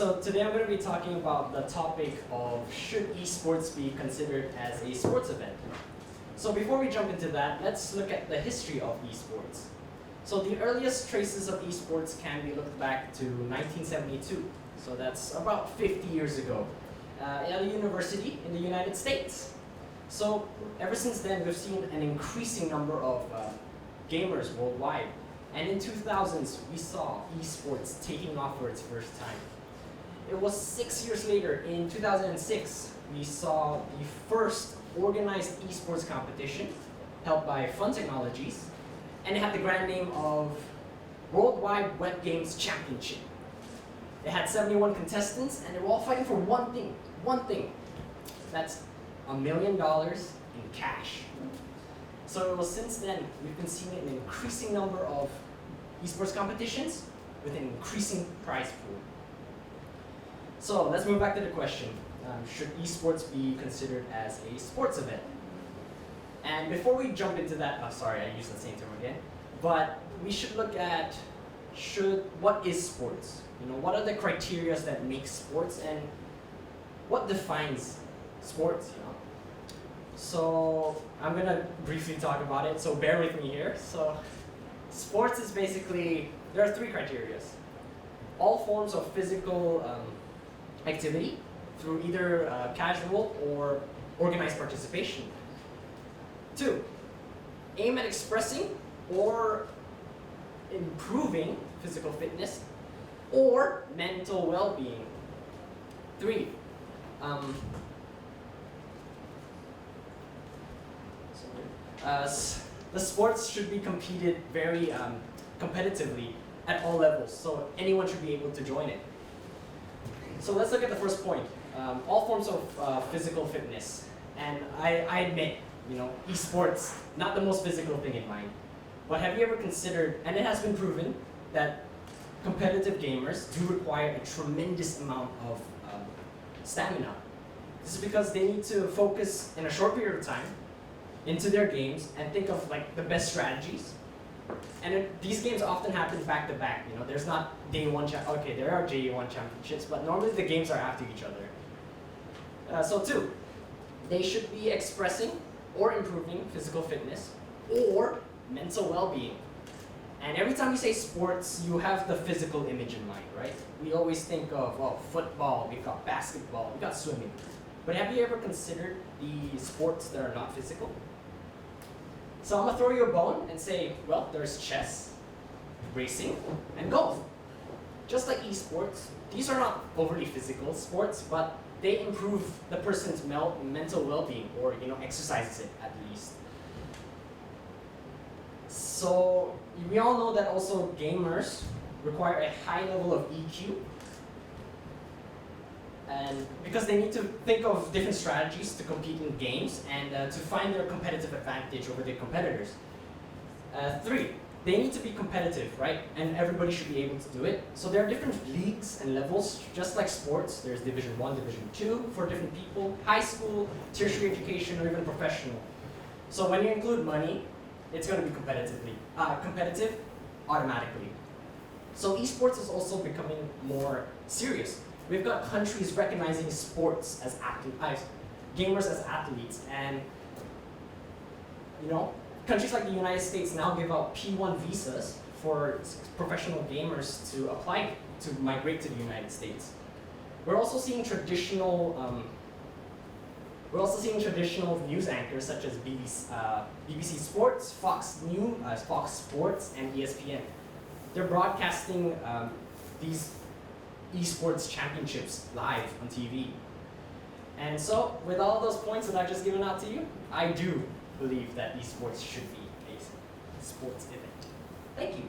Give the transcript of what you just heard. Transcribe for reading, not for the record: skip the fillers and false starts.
so today I'm going to be talking about the topic of should esports be considered as a sports event. So before we jump into that, let's look at the history of esports. So the earliest traces of esports can be looked back to 1972. So that's about 50 years ago at a university in the United States. So ever since then, we've seen an increasing number of gamers worldwide. And in 2000s, we saw esports taking off for its first time. It was 6 years later, in 2006, we saw the first organized esports competition held by Fun Technologies, and it had the grand name of Worldwide Web Games Championship. It had 71 contestants, and they were all fighting for one thing. That's $1 million in cash. So since then, we've been seeing an increasing number of esports competitions with an increasing prize pool. So let's move back to the question. Should esports be considered as a sports event? And before we jump into that, sorry, I used the same term again, but we should look at what is sports? What are the criteria that make sports, and what defines sports? So I'm gonna briefly talk about it, so bear with me here. So sports is basically, there are three criteria. All forms of physical activity through either casual or organized participation. 2, aim at expressing or improving physical fitness or mental well-being. 3, the sports should be competed very competitively at all levels, so anyone should be able to join it. So let's look at the first point, all forms of physical fitness. And I admit, esports, not the most physical thing in mind. But have you ever considered, and it has been proven, that competitive gamers do require a tremendous amount of stamina. This is because they need to focus in a short period of time into their games and think of the best strategies. And these games often happen back to back. There's not day one. Okay, there are day one championships, but normally the games are after each other. So 2, they should be expressing or improving physical fitness or mental well-being. And every time we say sports, you have the physical image in mind, right? We always think of football, we've got basketball, we've got swimming. But have you ever considered the sports that are not physical? So I'm gonna throw you a bone and say, well, there's chess, racing, and golf. Just like esports, these are not overly physical sports, but they improve the person's mental well-being, or exercises it at least. So we all know that also gamers require a high level of EQ, and because they need to think of different strategies to compete in games and to find their competitive advantage over their competitors. 3, they need to be competitive, right? And everybody should be able to do it. So there are different leagues and levels, just like sports. There's Division 1, Division 2 for different people, high school, tertiary education, or even professional. So when you include money, it's going to be competitive automatically. So esports is also becoming more serious. We've got countries recognizing sports as gamers as athletes, and countries like the United States now give out P1 visas for professional gamers to apply to migrate to the United States. We're also seeing traditional news anchors such as BBC Sports, Fox News, Fox Sports, and ESPN. They're broadcasting these esports championships live on TV. And so, with all those points that I've just given out to you, I do believe that esports should be a sports event. Thank you.